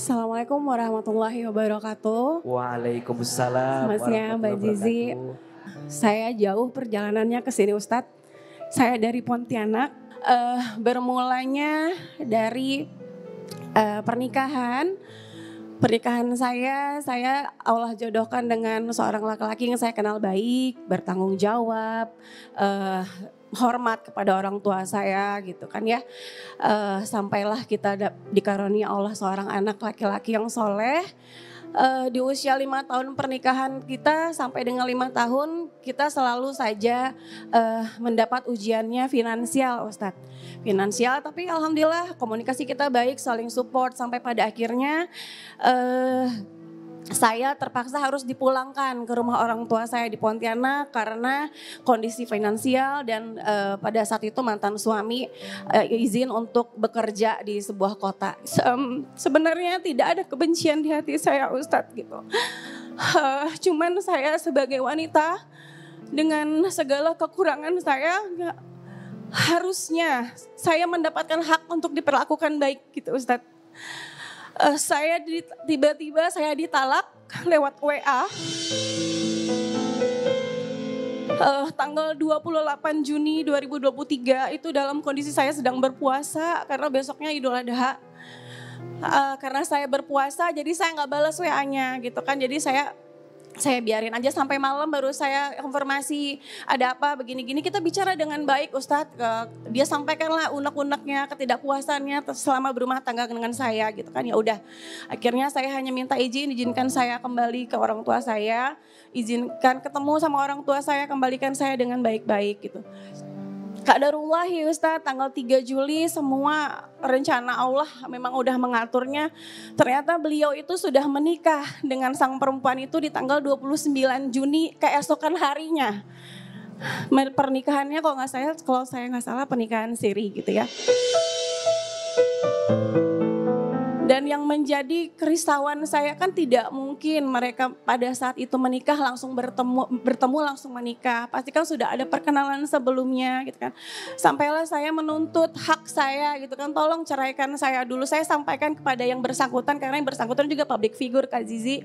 Assalamualaikum warahmatullahi wabarakatuh. Waalaikumsalam Selamat siang Mbak warahmatullahi Zizi. wabarakatuh. Saya jauh perjalanannya ke sini Ustadz. Saya dari Pontianak. Bermulanya dari pernikahan. Pernikahan saya Allah jodohkan dengan seorang laki-laki yang saya kenal baik, bertanggung jawab, hormat kepada orang tua saya gitu kan ya. Sampailah kita dikaruniai Allah seorang anak laki-laki yang soleh. Di usia 5 tahun pernikahan kita sampai dengan 5 tahun kita selalu saja mendapat ujiannya finansial Ustadz. Finansial tapi alhamdulillah komunikasi kita baik, saling support sampai pada akhirnya saya terpaksa harus dipulangkan ke rumah orang tua saya di Pontianak karena kondisi finansial dan pada saat itu mantan suami izin untuk bekerja di sebuah kota. Sebenarnya tidak ada kebencian di hati saya Ustadz gitu. Cuman saya sebagai wanita dengan segala kekurangan saya harusnya saya mendapatkan hak untuk diperlakukan baik gitu Ustadz. Tiba-tiba saya ditalak lewat WA. Tanggal 28 Juni 2023 itu dalam kondisi saya sedang berpuasa karena besoknya Idul Adha. Karena saya berpuasa jadi saya nggak balas WA-nya gitu kan. Jadi saya biarin aja sampai malam baru saya konfirmasi ada apa begini-gini. Kita bicara dengan baik Ustadz. Dia sampaikanlah unek-uneknya, ketidakpuasannya selama berumah tangga dengan saya gitu kan. Ya udah akhirnya saya hanya minta izinkan saya kembali ke orang tua saya. Izinkan ketemu sama orang tua saya, kembalikan saya dengan baik-baik gitu. Qadarullahi Ustadz, tanggal 3 Juli semua rencana Allah memang udah mengaturnya. Ternyata beliau itu sudah menikah dengan sang perempuan itu di tanggal 29 Juni keesokan harinya. Pernikahannya kalau saya nggak salah pernikahan siri gitu ya. Dan yang menjadi kerisauan saya kan tidak mungkin mereka pada saat itu menikah langsung bertemu langsung menikah. Pasti kan sudah ada perkenalan sebelumnya gitu kan. Sampailah saya menuntut hak saya gitu kan. Tolong ceraikan saya dulu. Saya sampaikan kepada yang bersangkutan karena yang bersangkutan juga public figure Kak Zizi.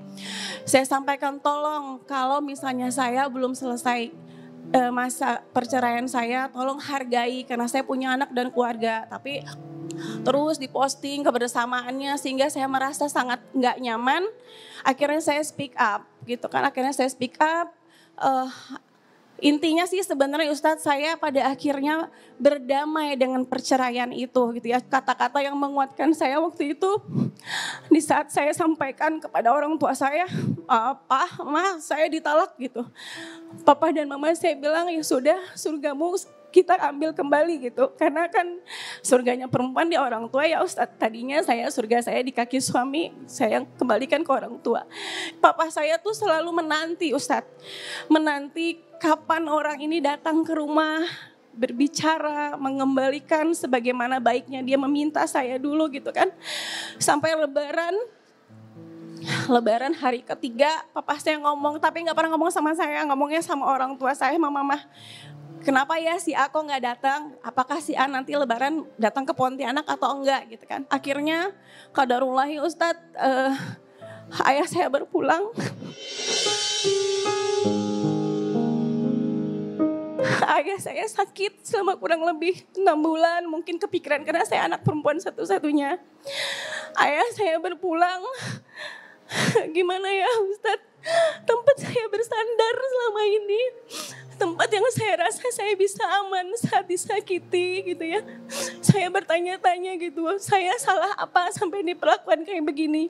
Saya sampaikan tolong kalau misalnya saya belum selesai masa perceraian saya, tolong hargai karena saya punya anak dan keluarga. Tapi terus diposting kebersamaannya sehingga saya merasa sangat nggak nyaman. Akhirnya saya speak up gitu kan. Akhirnya saya speak up. Intinya sih sebenarnya Ustadz saya pada akhirnya berdamai dengan perceraian itu gitu ya. Kata-kata yang menguatkan saya waktu itu di saat saya sampaikan kepada orang tua saya, "Pak, Ma, saya ditalak," gitu. Papa dan Mama saya bilang, "Ya sudah, surgamu kita ambil kembali," gitu. Karena kan surganya perempuan di orang tua ya Ustadz. Tadinya surga saya di kaki suami, saya kembalikan ke orang tua. Papa saya tuh selalu menanti Ustadz. Menanti kapan orang ini datang ke rumah, berbicara, mengembalikan sebagaimana baiknya dia meminta saya dulu gitu kan. Sampai Lebaran hari ketiga, papa saya ngomong, tapi gak pernah ngomong sama saya, ngomongnya sama orang tua saya, Mama. Kenapa ya si A kok gak datang? Apakah si A nanti Lebaran datang ke Pontianak atau enggak gitu kan? Akhirnya qadarullahi Ustadz, ayah saya berpulang. Ayah saya sakit selama kurang lebih 6 bulan, mungkin kepikiran karena saya anak perempuan satu-satunya. Ayah saya berpulang, gimana ya Ustadz, tempat saya bersandar selama ini, tempat yang saya rasa saya bisa aman saat disakiti gitu ya. Saya bertanya-tanya gitu, saya salah apa sampai diperlakukan kayak begini.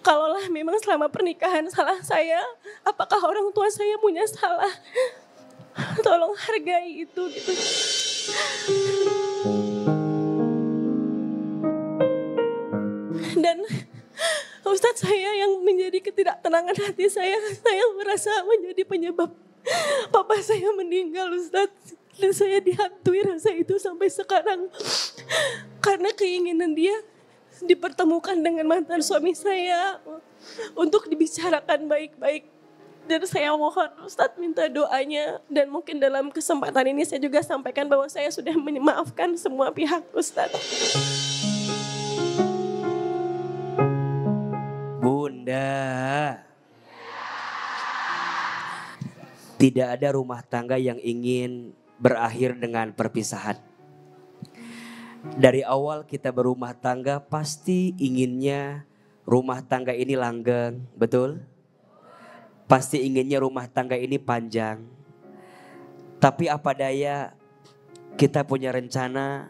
Kalaulah memang selama pernikahan salah saya, apakah orang tua saya punya salah? Tolong hargai itu gitu. Dan Ustadz saya yang menjadi ketidaktenangan hati saya merasa menjadi penyebab papa saya meninggal Ustadz. Dan saya dihantui rasa itu sampai sekarang. Karena keinginan dia dipertemukan dengan mantan suami saya untuk dibicarakan baik-baik. Dan saya mohon Ustadz minta doanya. Dan mungkin dalam kesempatan ini saya juga sampaikan bahwa saya sudah memaafkan semua pihak Ustadz. Tidak ada rumah tangga yang ingin berakhir dengan perpisahan. Dari awal kita berumah tangga pasti inginnya rumah tangga ini langgeng, betul? Pasti inginnya rumah tangga ini panjang. Tapi apa daya, kita punya rencana,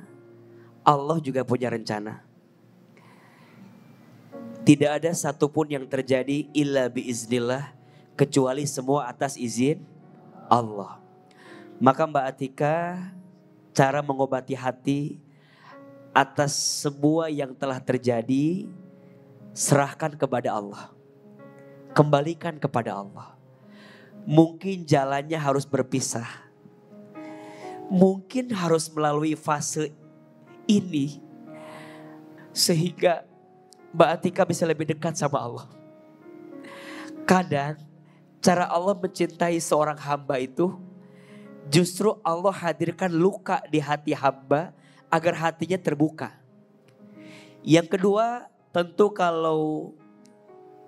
Allah juga punya rencana. Tidak ada satupun yang terjadi illa biiznillah, kecuali semua atas izin Allah. Maka Mbak Atika, cara mengobati hati atas semua yang telah terjadi, serahkan kepada Allah. Kembalikan kepada Allah. Mungkin jalannya harus berpisah. Mungkin harus melalui fase ini. Sehingga Mbak Atika bisa lebih dekat sama Allah. Kadang cara Allah mencintai seorang hamba itu, justru Allah hadirkan luka di hati hamba agar hatinya terbuka. Yang kedua, tentu kalau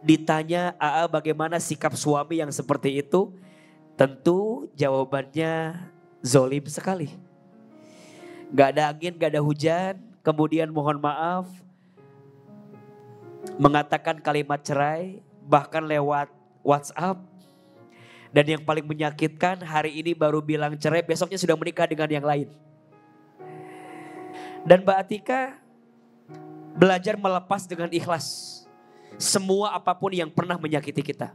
ditanya bagaimana sikap suami yang seperti itu, tentu jawabannya zolim sekali. Gak ada angin, gak ada hujan, kemudian mohon maaf, mengatakan kalimat cerai, bahkan lewat WhatsApp. Dan yang paling menyakitkan, hari ini baru bilang cerai, besoknya sudah menikah dengan yang lain. Dan Mbak Atika belajar melepas dengan ikhlas semua apapun yang pernah menyakiti kita.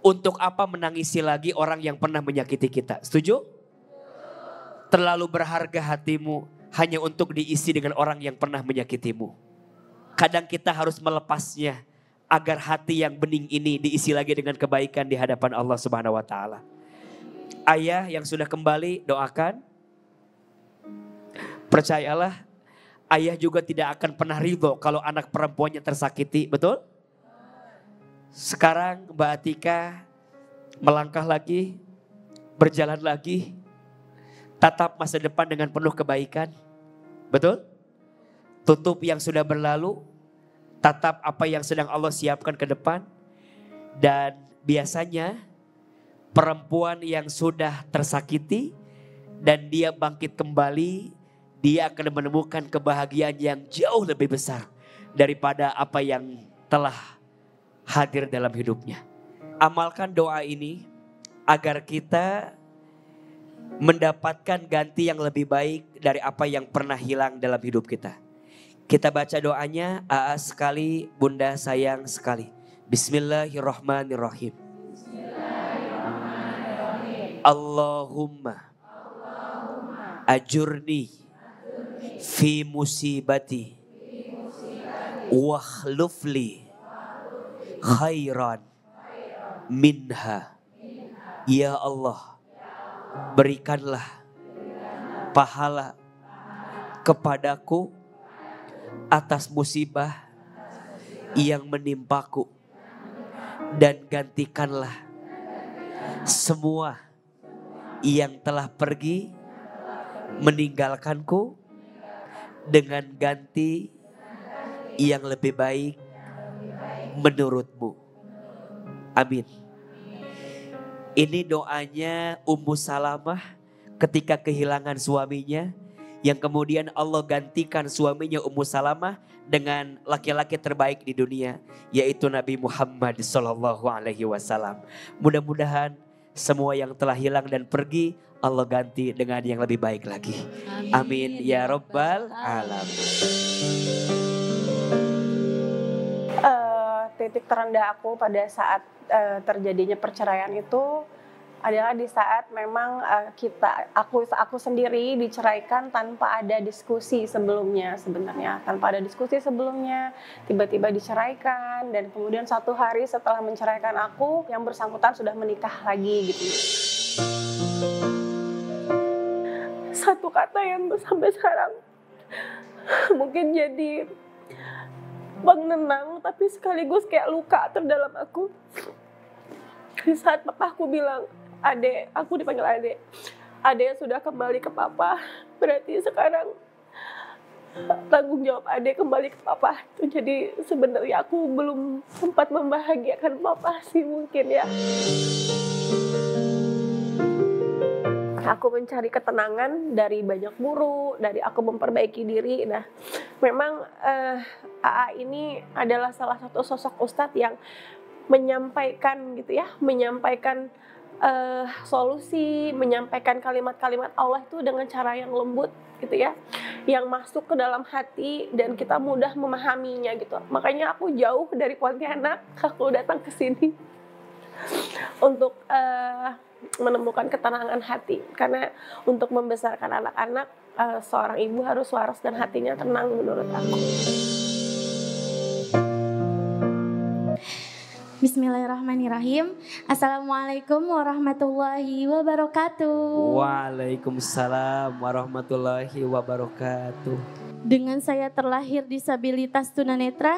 Untuk apa menangisi lagi orang yang pernah menyakiti kita? Setuju? Terlalu berharga hatimu hanya untuk diisi dengan orang yang pernah menyakitimu. Kadang kita harus melepasnya agar hati yang bening ini diisi lagi dengan kebaikan di hadapan Allah Subhanahu wa taala. Ayah yang sudah kembali, doakan. Percayalah, ayah juga tidak akan pernah ridho kalau anak perempuannya tersakiti, betul? Sekarang Mbak Atika melangkah lagi, berjalan lagi, tatap masa depan dengan penuh kebaikan, betul? Tutup yang sudah berlalu, tatap apa yang sedang Allah siapkan ke depan. Dan biasanya perempuan yang sudah tersakiti dan dia bangkit kembali, dia akan menemukan kebahagiaan yang jauh lebih besar daripada apa yang telah hadir dalam hidupnya. Amalkan doa ini agar kita mendapatkan ganti yang lebih baik dari apa yang pernah hilang dalam hidup kita. Kita baca doanya, sekali, bunda sayang sekali. Bismillahirrahmanirrahim. Allahumma ajurni fi musibati wakhlufli khairan minha. Ya Allah, berikanlah pahala kepadaku atas musibah yang menimpaku, dan gantikanlah semua yang telah pergi meninggalkanku dengan ganti yang lebih baik menurutmu. Amin. Ini doanya Ummu Salamah ketika kehilangan suaminya, yang kemudian Allah gantikan suaminya Ummu Salamah dengan laki-laki terbaik di dunia, yaitu Nabi Muhammad SAW. Mudah-mudahan semua yang telah hilang dan pergi Allah ganti dengan yang lebih baik lagi. Amin ya Rabbal Alamin. Titik terendah aku pada saat terjadinya perceraian itu adalah di saat memang aku sendiri diceraikan tanpa ada diskusi sebelumnya. Sebenarnya tanpa ada diskusi sebelumnya, tiba-tiba diceraikan, dan kemudian 1 hari setelah menceraikan aku, yang bersangkutan sudah menikah lagi gitu. Satu kata yang sampai sekarang mungkin jadi penenang, tapi sekaligus kayak luka terdalam aku. Di saat papaku bilang, "Adek," aku dipanggil adek, "Adek sudah kembali ke papa." Berarti sekarang tanggung jawab adek kembali ke papa. Jadi sebenarnya aku belum sempat membahagiakan papa sih mungkin ya. Aku mencari ketenangan dari banyak guru, dari aku memperbaiki diri. Nah, memang AA ini adalah salah satu sosok ustadz yang menyampaikan gitu ya, menyampaikan solusi, menyampaikan kalimat-kalimat Allah itu dengan cara yang lembut gitu ya, yang masuk ke dalam hati dan kita mudah memahaminya gitu. Makanya aku jauh dari Pontianak, aku datang ke sini untuk menemukan ketenangan hati. Karena untuk membesarkan anak-anak, seorang ibu harus waras dan hatinya tenang menurut aku. Bismillahirrahmanirrahim. Assalamualaikum warahmatullahi wabarakatuh. Waalaikumsalam warahmatullahi wabarakatuh. Dengan saya terlahir disabilitas tunanetra,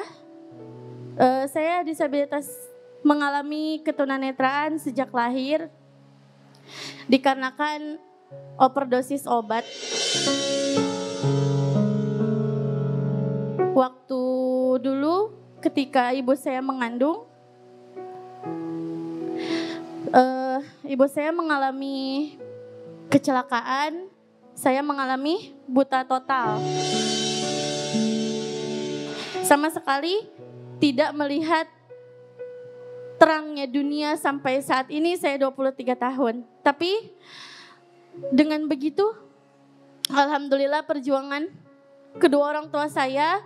saya disabilitas mengalami ketunanetraan sejak lahir dikarenakan overdosis obat. Waktu dulu ketika ibu saya mengandung, ibu saya mengalami kecelakaan, saya mengalami buta total. Sama sekali tidak melihat terangnya dunia sampai saat ini saya 23 tahun. Tapi dengan begitu, alhamdulillah perjuangan kedua orang tua saya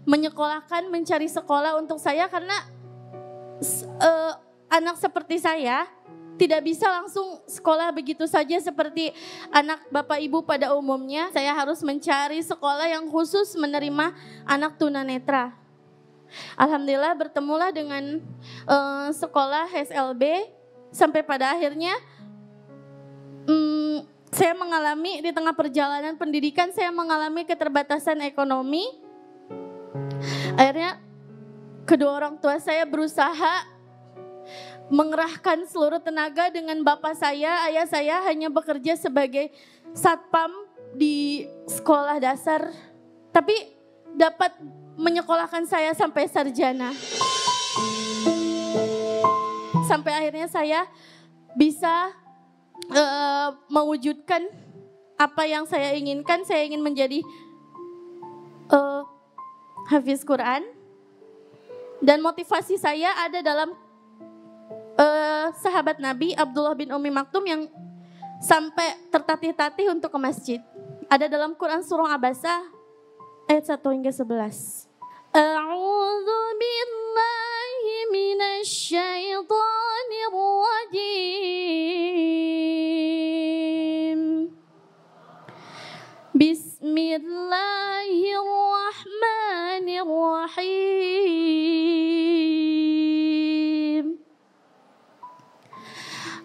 menyekolahkan, mencari sekolah untuk saya karena anak seperti saya tidak bisa langsung sekolah begitu saja seperti anak bapak ibu pada umumnya. Saya harus mencari sekolah yang khusus menerima anak tunanetra. Alhamdulillah bertemulah dengan sekolah SLB sampai pada akhirnya saya mengalami di tengah perjalanan pendidikan saya mengalami keterbatasan ekonomi. Akhirnya kedua orang tua saya berusaha mengerahkan seluruh tenaga dengan bapak saya, ayah saya hanya bekerja sebagai satpam di sekolah dasar, tapi dapat menyekolahkan saya sampai sarjana. Sampai akhirnya saya bisa mewujudkan apa yang saya inginkan. Saya ingin menjadi hafiz Quran. Dan motivasi saya ada dalam sahabat Nabi Abdullah bin Umi Maktum yang sampai tertatih-tatih untuk ke masjid. Ada dalam Quran surah Abasa ayat 1 hingga 11. A'udzu billahi minasy syaithanir rajim. Bismillahirrahmanirrahim.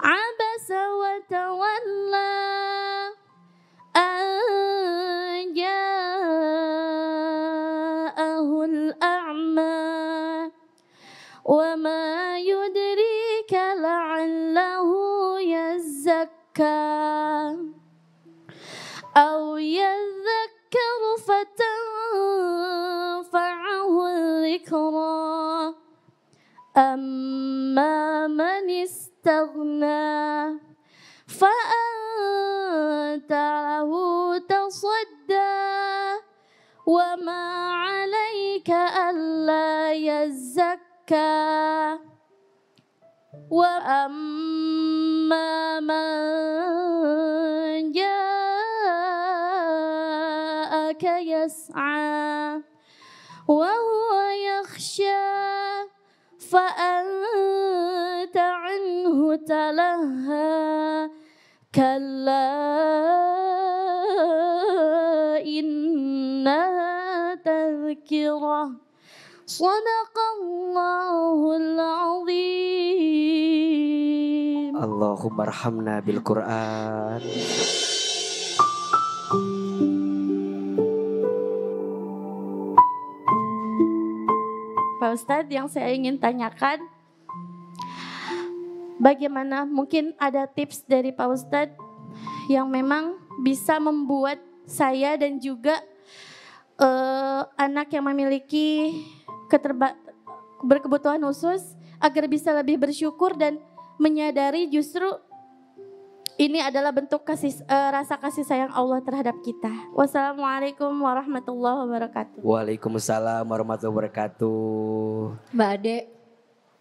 Abasa wa tawalla an ja'ahul a'ma wa ma yudrika la'allahu yazzakka aw yadhakkaru fatanfa'ahu dhikra amma man istaghna fa'anta lahu tasadda wa ma 'alaika alla yazzakka wa amma man ja'aka yas'a wa huwa yakhsha فأنت عنه تلهى كلا إنها تذكرة صدق الله العظيم. اللهم ارحمنا بالقرآن. Pak Ustadz, yang saya ingin tanyakan, bagaimana mungkin ada tips dari Pak Ustadz yang memang bisa membuat saya dan juga anak yang memiliki berkebutuhan khusus agar bisa lebih bersyukur dan menyadari justru Ini adalah bentuk rasa kasih sayang Allah terhadap kita. Wassalamualaikum warahmatullahi wabarakatuh. Waalaikumsalam warahmatullahi wabarakatuh. Mbak Ade,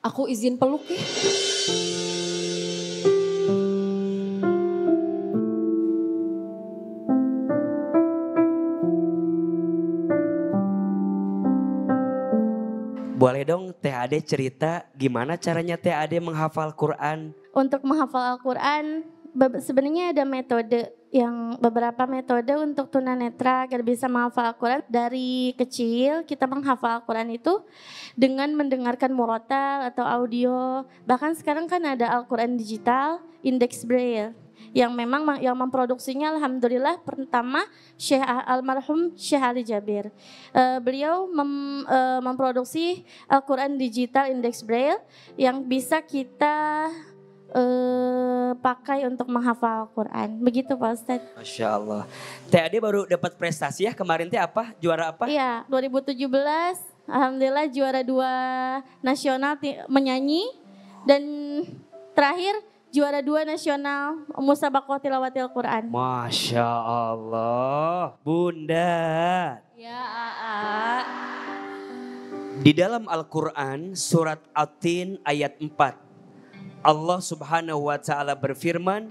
aku izin peluk ya. Boleh dong Teh Ade cerita gimana caranya Teh Ade menghafal Quran? Untuk menghafal Al-Quran, sebenarnya ada beberapa metode untuk tunanetra agar bisa menghafal Al-Quran. Dari kecil kita menghafal Al-Quran itu dengan mendengarkan murotal atau audio. Bahkan sekarang kan ada Al-Quran digital, indeks braille. Yang memang yang memproduksinya alhamdulillah pertama almarhum Syekh Ali Jabir. Beliau memproduksi Al-Quran digital indeks braille yang bisa kita pakai untuk menghafal Al-Quran. Begitu Pak Ustadz. Masya Allah. Teh Ade baru dapat prestasi ya kemarin teh apa? Juara apa? Iya 2017 alhamdulillah juara 2 nasional menyanyi. Dan terakhir juara 2 nasional Musabaqah Tilawatil Quran. Masya Allah. Bunda. Ya Aa. Di dalam Al-Quran surat At-Tin ayat 4. Allah subhanahu wa ta'ala berfirman.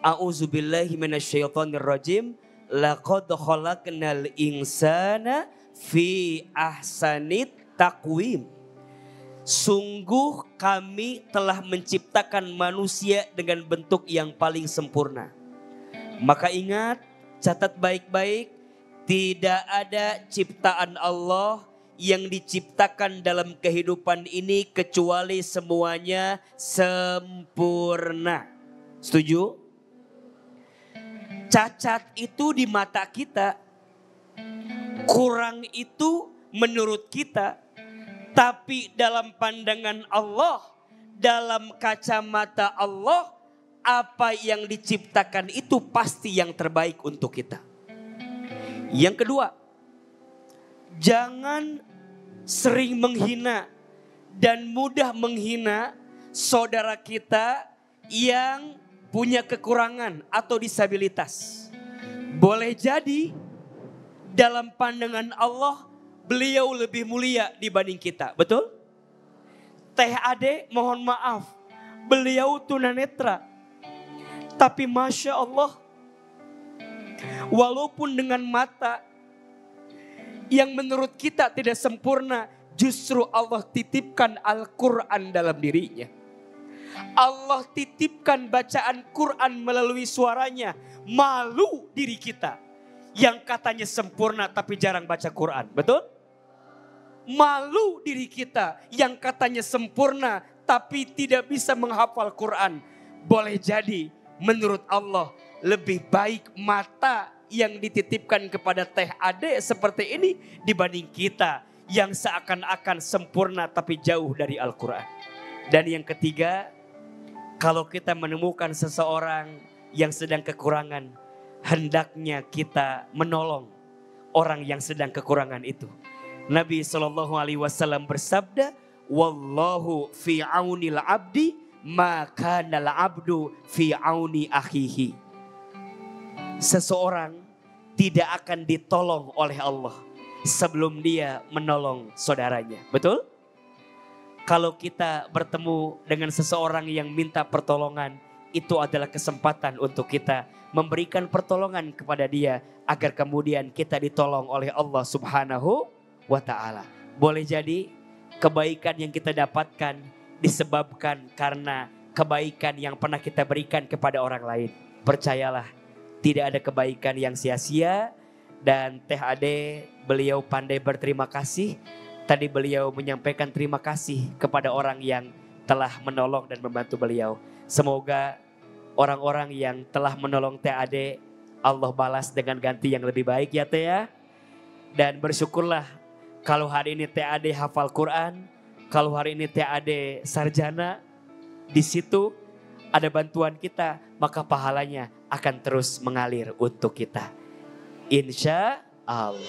A'udzubillahi minasyaitonirrajim. Laqad khalaqnal insana fi ahsanit taqwim. Sungguh kami telah menciptakan manusia dengan bentuk yang paling sempurna. Maka ingat, catat baik-baik, tidak ada ciptaan Allah yang diciptakan dalam kehidupan ini kecuali semuanya sempurna. Setuju? Cacat itu di mata kita, kurang itu menurut kita. Tapi dalam pandangan Allah, dalam kacamata Allah, apa yang diciptakan itu pasti yang terbaik untuk kita. Yang kedua, jangan sering menghina dan mudah menghina saudara kita yang punya kekurangan atau disabilitas. Boleh jadi dalam pandangan Allah beliau lebih mulia dibanding kita, betul? Teh Ade mohon maaf, beliau tunanetra. Tapi Masya Allah, walaupun dengan mata yang menurut kita tidak sempurna, justru Allah titipkan Al-Quran dalam dirinya. Allah titipkan bacaan Quran melalui suaranya, malu diri kita. Yang katanya sempurna tapi jarang baca Quran, betul? Malu diri kita yang katanya sempurna tapi tidak bisa menghafal Quran. Boleh jadi menurut Allah lebih baik mata yang dititipkan kepada Teh Ade seperti ini dibanding kita yang seakan-akan sempurna tapi jauh dari Al-Quran. Dan yang ketiga, kalau kita menemukan seseorang yang sedang kekurangan, hendaknya kita menolong orang yang sedang kekurangan itu. Nabi SAW bersabda, Wallahu fi aunil abdi, maka nal abdu fi auni akhihi. Seseorang tidak akan ditolong oleh Allah sebelum dia menolong saudaranya. Betul? Kalau kita bertemu dengan seseorang yang minta pertolongan, itu adalah kesempatan untuk kita memberikan pertolongan kepada dia agar kemudian kita ditolong oleh Allah Subhanahu wa ta'ala. Boleh jadi kebaikan yang kita dapatkan disebabkan karena kebaikan yang pernah kita berikan kepada orang lain. Percayalah, tidak ada kebaikan yang sia-sia. Dan Teh Ade, beliau pandai berterima kasih. Tadi beliau menyampaikan terima kasih kepada orang yang telah menolong dan membantu beliau. Semoga orang-orang yang telah menolong Teh Ade, Allah balas dengan ganti yang lebih baik ya Teh ya. Dan bersyukurlah kalau hari ini Teh Ade hafal Quran, kalau hari ini Teh Ade sarjana, di situ ada bantuan kita, maka pahalanya akan terus mengalir untuk kita. Insya Allah.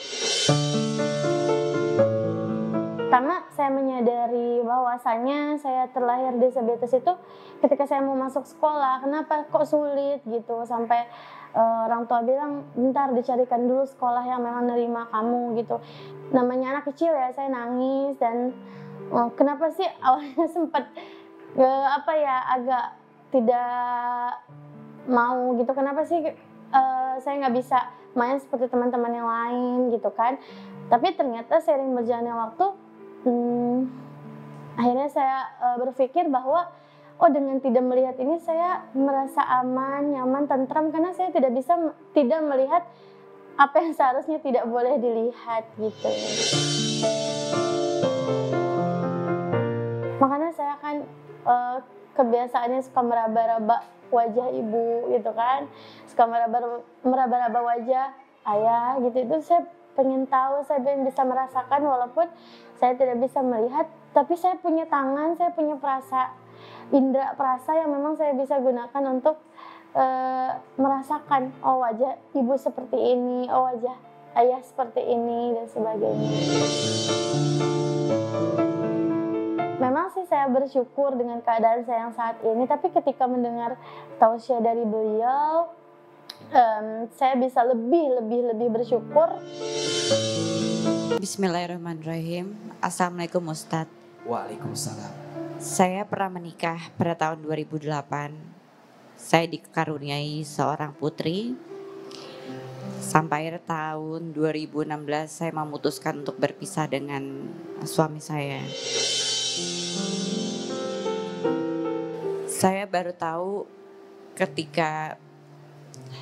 Pertama saya menyadari bahwa bahwasanya saya terlahir disabilitas itu ketika saya mau masuk sekolah, kenapa kok sulit gitu, sampai orang tua bilang bentar dicarikan dulu sekolah yang memang nerima kamu gitu. Namanya anak kecil ya, saya nangis dan kenapa sih awalnya sempat agak tidak mau gitu, kenapa sih saya nggak bisa main seperti teman-teman yang lain gitu kan. Tapi ternyata seiring berjalannya waktu, akhirnya saya berpikir bahwa dengan tidak melihat ini saya merasa aman, nyaman, tentram, karena saya tidak melihat apa yang seharusnya tidak boleh dilihat gitu. Makanya saya kan kebiasaannya suka meraba-raba wajah ibu gitu kan, suka meraba-raba wajah ayah gitu. Itu saya pengen tahu, saya pengen bisa merasakan walaupun saya tidak bisa melihat, tapi saya punya tangan, saya punya indera perasa yang memang saya bisa gunakan untuk merasakan, oh wajah ibu seperti ini, oh wajah ayah seperti ini dan sebagainya. Memang sih saya bersyukur dengan keadaan saya yang saat ini, tapi ketika mendengar tausiah dari beliau, saya bisa lebih bersyukur. Bismillahirrahmanirrahim. Assalamualaikum Ustadz. Waalaikumsalam. Saya pernah menikah pada tahun 2008. Saya dikaruniai seorang putri. Sampai akhir tahun 2016 saya memutuskan untuk berpisah dengan suami saya. Saya baru tahu ketika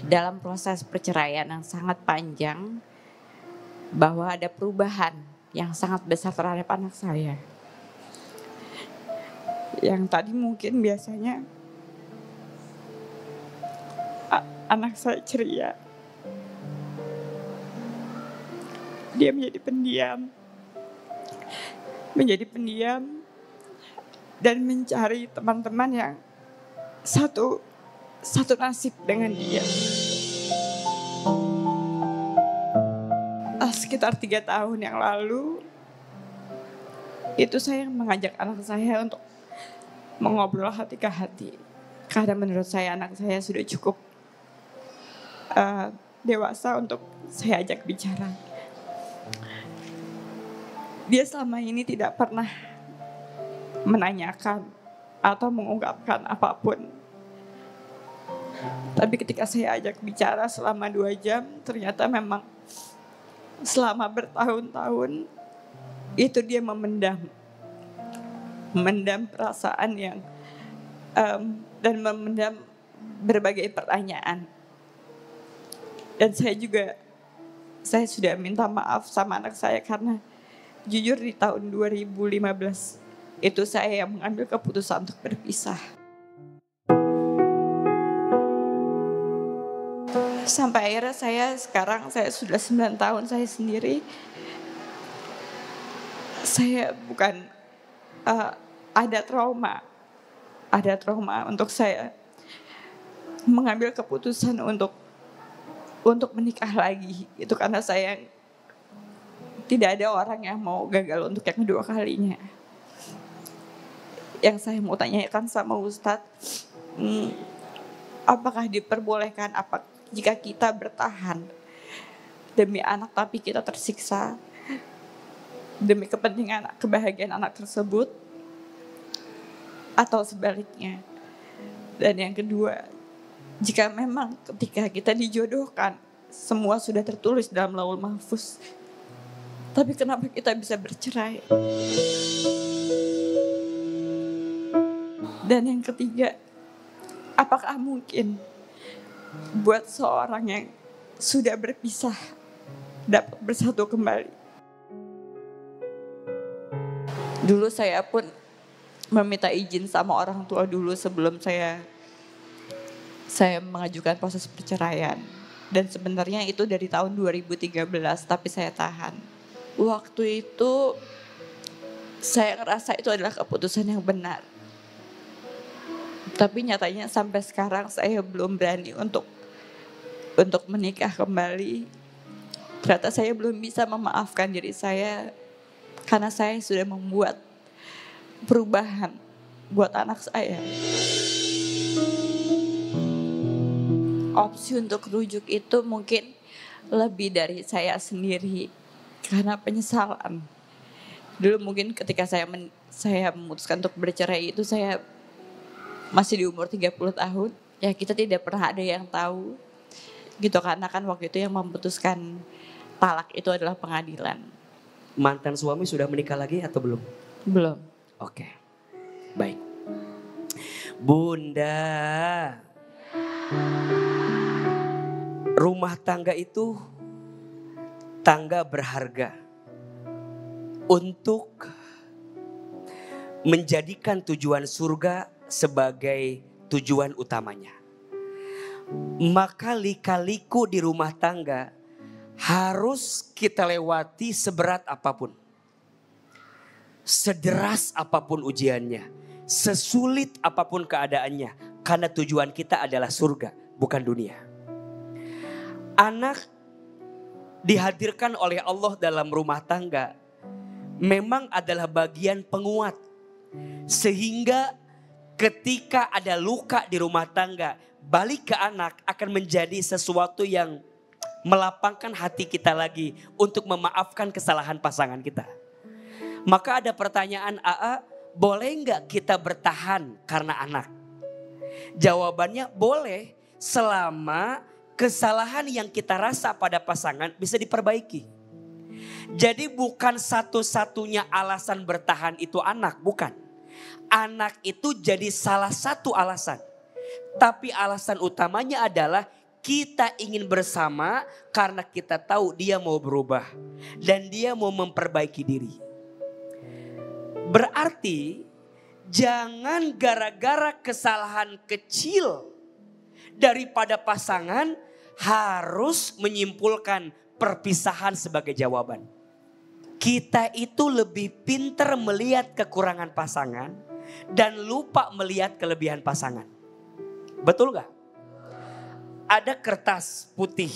dalam proses perceraian yang sangat panjang bahwa ada perubahan yang sangat besar terhadap anak saya. Yang tadi mungkin biasanya anak saya ceria, dia menjadi pendiam dan mencari teman-teman yang satu nasib dengan dia. Sekitar 3 tahun yang lalu, itu saya mengajak anak saya untuk mengobrol hati ke hati. Karena menurut saya anak saya sudah cukup dewasa untuk saya ajak bicara. Dia selama ini tidak pernah menanyakan atau mengungkapkan apapun. Tapi ketika saya ajak bicara selama 2 jam, ternyata memang selama bertahun-tahun itu dia memendam perasaan yang dan memendam berbagai pertanyaan. Dan saya sudah minta maaf sama anak saya karena jujur di tahun 2015 itu saya yang mengambil keputusan untuk berpisah. Sampai akhirnya sekarang saya sudah 9 tahun saya sendiri. Saya bukan ada trauma untuk saya mengambil keputusan untuk menikah lagi. Itu karena saya tidak ada orang yang mau gagal untuk yang kedua kalinya. Yang saya mau tanyakan sama Ustadz, apakah diperbolehkan jika kita bertahan demi anak tapi kita tersiksa demi kebahagiaan anak tersebut, atau sebaliknya? Dan yang kedua, jika memang ketika kita dijodohkan semua sudah tertulis dalam Lauhul Mahfuz, tapi kenapa kita bisa bercerai? Dan yang ketiga, apakah mungkin buat seorang yang sudah berpisah dapat bersatu kembali? Dulu saya pun meminta izin sama orang tua dulu sebelum saya mengajukan proses perceraian. Dan sebenarnya itu dari tahun 2013, tapi saya tahan. Waktu itu saya ngerasa itu adalah keputusan yang benar. Tapi nyatanya sampai sekarang saya belum berani untuk menikah kembali. Ternyata saya belum bisa memaafkan diri saya karena saya sudah membuat perubahan buat anak saya. Opsi untuk rujuk itu mungkin lebih dari saya sendiri karena penyesalan. Dulu mungkin ketika saya memutuskan untuk bercerai itu saya masih di umur 30 tahun. Ya kita tidak pernah ada yang tahu gitu, karena kan waktu itu yang memutuskan talak itu adalah pengadilan. Mantan suami sudah menikah lagi atau belum? Belum. Oke, baik. Bunda, rumah tangga itu tangga berharga untuk menjadikan tujuan surga sebagai tujuan utamanya. Maka lika-liku di rumah tangga harus kita lewati seberat apapun. Sederas apapun ujiannya. Sesulit apapun keadaannya. Karena tujuan kita adalah surga, bukan dunia. Anak dihadirkan oleh Allah dalam rumah tangga memang adalah bagian penguat. Sehingga ketika ada luka di rumah tangga, balik ke anak akan menjadi sesuatu yang melapangkan hati kita lagi untuk memaafkan kesalahan pasangan kita. Maka ada pertanyaan, AA, boleh nggak kita bertahan karena anak? Jawabannya boleh selama kesalahan yang kita rasa pada pasangan bisa diperbaiki. Jadi bukan satu-satunya alasan bertahan itu anak, bukan. Anak itu jadi salah satu alasan. Tapi alasan utamanya adalah kita ingin bersama karena kita tahu dia mau berubah. Dan dia mau memperbaiki diri. Berarti jangan gara-gara kesalahan kecil daripada pasangan harus menyimpulkan perpisahan sebagai jawaban. Kita itu lebih pintar melihat kekurangan pasangan dan lupa melihat kelebihan pasangan. Betul gak? Ada kertas putih,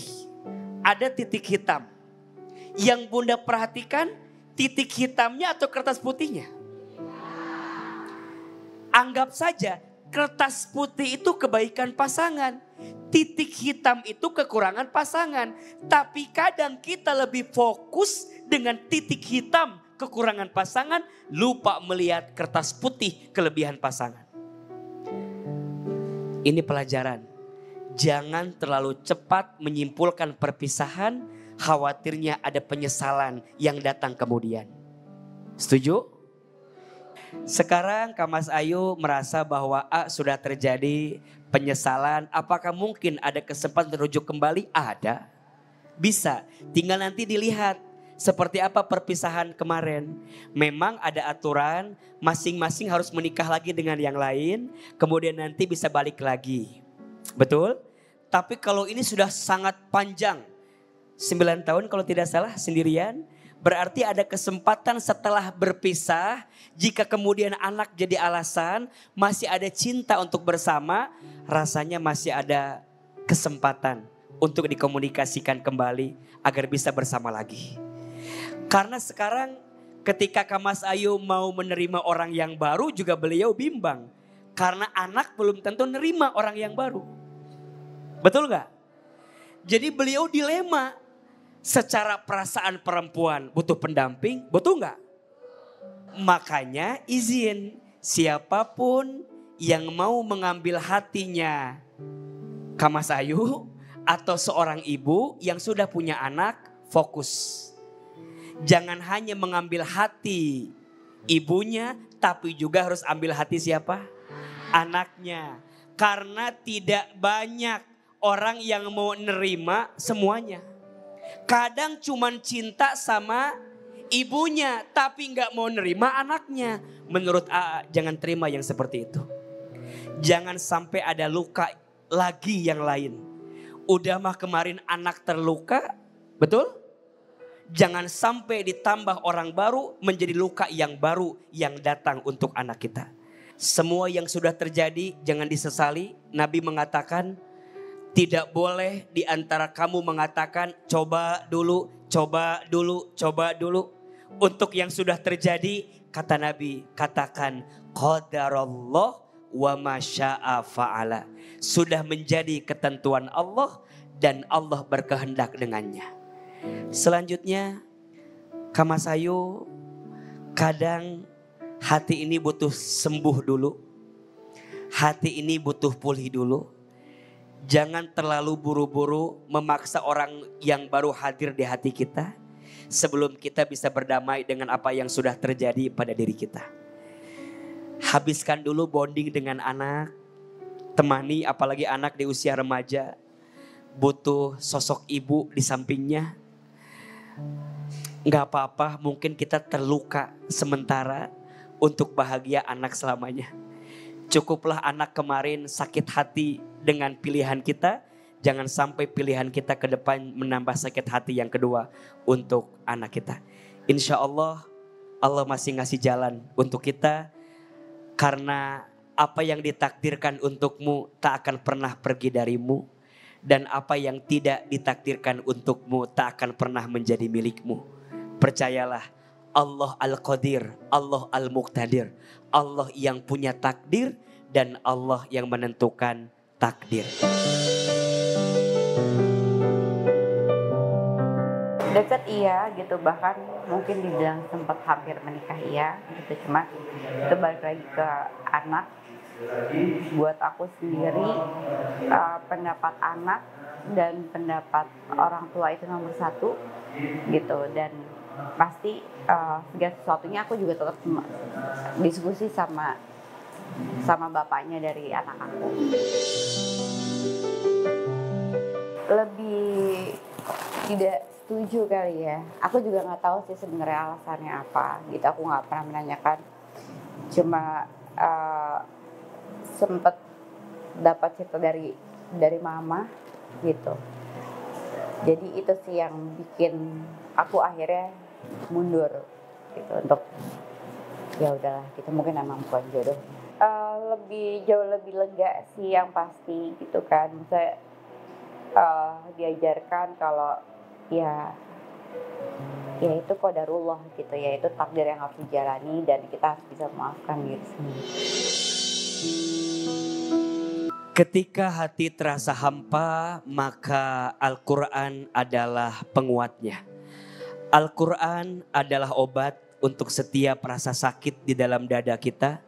ada titik hitam. Yang Bunda perhatikan titik hitamnya atau kertas putihnya? Anggap saja kertas putih itu kebaikan pasangan. Titik hitam itu kekurangan pasangan. Tapi kadang kita lebih fokus dengan titik hitam kekurangan pasangan. Lupa melihat kertas putih kelebihan pasangan. Ini pelajaran. Jangan terlalu cepat menyimpulkan perpisahan. Khawatirnya ada penyesalan yang datang kemudian. Setuju? Sekarang Kak Mas Ayu merasa bahwa sudah terjadi penyesalan. Apakah mungkin ada kesempatan rujuk kembali? Ada. Bisa. Tinggal nanti dilihat seperti apa perpisahan kemarin. Memang ada aturan masing-masing harus menikah lagi dengan yang lain. Kemudian nanti bisa balik lagi. Betul? Tapi kalau ini sudah sangat panjang. 9 tahun kalau tidak salah sendirian. Berarti ada kesempatan setelah berpisah, jika kemudian anak jadi alasan, masih ada cinta untuk bersama, rasanya masih ada kesempatan untuk dikomunikasikan kembali agar bisa bersama lagi. Karena sekarang ketika Kak Mas Ayu mau menerima orang yang baru juga beliau bimbang. Karena anak belum tentu nerima orang yang baru. Betul gak? Jadi beliau dilema. Secara perasaan perempuan butuh pendamping, betul nggak? Makanya izin siapapun yang mau mengambil hatinya Kak Mas Ayu atau seorang ibu yang sudah punya anak, fokus. Jangan hanya mengambil hati ibunya, tapi juga harus ambil hati siapa? Anaknya. Karena tidak banyak orang yang mau nerima semuanya. Kadang cuman cinta sama ibunya tapi gak mau nerima anaknya. Menurut AA jangan terima yang seperti itu. Jangan sampai ada luka lagi yang lain. Udah mah kemarin anak terluka, betul? Jangan sampai ditambah orang baru menjadi luka yang baru yang datang untuk anak kita. Semua yang sudah terjadi jangan disesali. Nabi mengatakan, tidak boleh di antara kamu mengatakan coba dulu, coba dulu, coba dulu. Untuk yang sudah terjadi, kata Nabi, katakan qadarallah wa ma syaa fa'ala. Sudah menjadi ketentuan Allah dan Allah berkehendak dengannya. Selanjutnya, Kamasayu, kadang hati ini butuh sembuh dulu. Hati ini butuh pulih dulu. Jangan terlalu buru-buru memaksa orang yang baru hadir di hati kita sebelum kita bisa berdamai dengan apa yang sudah terjadi pada diri kita. Habiskan dulu bonding dengan anak, temani apalagi anak di usia remaja, butuh sosok ibu di sampingnya. Gak apa-apa, mungkin kita terluka sementara untuk bahagia anak selamanya. Cukuplah anak kemarin sakit hati dengan pilihan kita. Jangan sampai pilihan kita ke depan menambah sakit hati yang kedua untuk anak kita. Insya Allah, Allah masih ngasih jalan untuk kita. Karena apa yang ditakdirkan untukmu tak akan pernah pergi darimu. Dan apa yang tidak ditakdirkan untukmu tak akan pernah menjadi milikmu. Percayalah, Allah Al-Qadir, Allah Al-Muqtadir. Allah yang punya takdir dan Allah yang menentukan takdir. Deket iya gitu, bahkan mungkin dibilang sempat hampir menikah iya gitu, cuma itu balik lagi ke anak. Buat aku sendiri pendapat anak dan pendapat orang tua itu nomor satu gitu, dan pasti segala sesuatunya aku juga tetap diskusi sama bapaknya dari anak aku. Lebih tidak setuju kali ya. Aku juga nggak tahu sih sebenarnya alasannya apa. Gitu, aku nggak pernah menanyakan. Cuma sempet dapat cerita dari mama gitu. Jadi itu sih yang bikin aku akhirnya mundur gitu, untuk ya udahlah, kita mungkin emang bukan jodoh. Jauh lebih lega sih yang pasti gitu kan. Misalnya diajarkan kalau ya itu qadarullah gitu, ya itu takdir yang harus dijalani dan kita harus bisa memaafkan diri sendiri. Ketika hati terasa hampa, maka Al-Quran adalah penguatnya. Al-Quran adalah obat untuk setiap rasa sakit di dalam dada kita.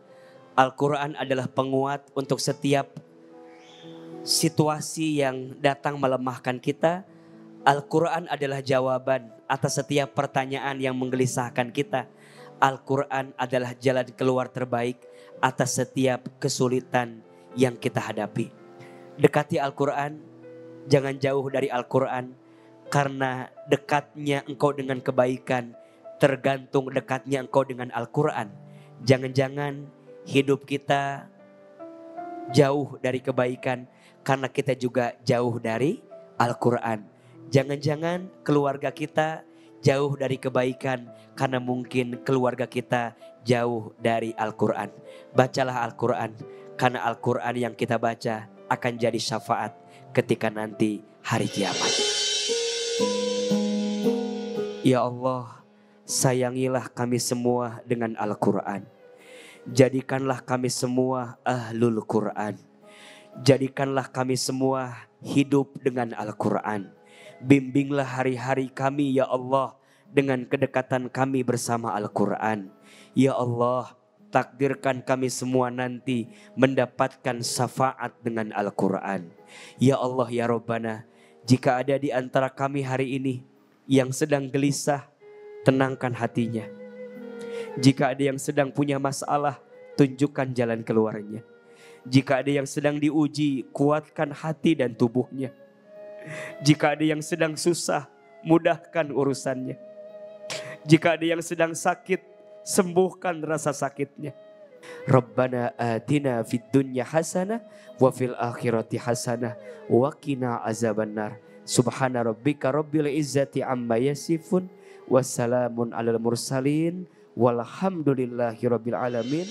Al-Quran adalah penguat untuk setiap situasi yang datang melemahkan kita. Al-Quran adalah jawaban atas setiap pertanyaan yang menggelisahkan kita. Al-Quran adalah jalan keluar terbaik atas setiap kesulitan yang kita hadapi. Dekati Al-Quran, jangan jauh dari Al-Quran. Karena dekatnya engkau dengan kebaikan tergantung dekatnya engkau dengan Al-Quran. Jangan-jangan hidup kita jauh dari kebaikan karena kita juga jauh dari Al-Quran. Jangan-jangan keluarga kita jauh dari kebaikan karena mungkin keluarga kita jauh dari Al-Quran. Bacalah Al-Quran, karena Al-Quran yang kita baca akan jadi syafaat ketika nanti hari kiamat. Ya Allah, sayangilah kami semua dengan Al-Quran. Jadikanlah kami semua ahlul Quran. Jadikanlah kami semua hidup dengan Al-Quran. Bimbinglah hari-hari kami ya Allah dengan kedekatan kami bersama Al-Quran. Ya Allah, takdirkan kami semua nanti mendapatkan syafaat dengan Al-Quran. Ya Allah ya Rabbana, jika ada di antara kami hari ini yang sedang gelisah, tenangkan hatinya. Jika ada yang sedang punya masalah, tunjukkan jalan keluarnya. Jika ada yang sedang diuji, kuatkan hati dan tubuhnya. Jika ada yang sedang susah, mudahkan urusannya. Jika ada yang sedang sakit, sembuhkan rasa sakitnya. Rabbana atina fid dunya hasanah wa fil akhirati hasanah wa qina azabannar. Subhana rabbika rabbil izzati amma yasifun. Wassalamun alal mursalin. Walhamdulillahi rabbil alamin.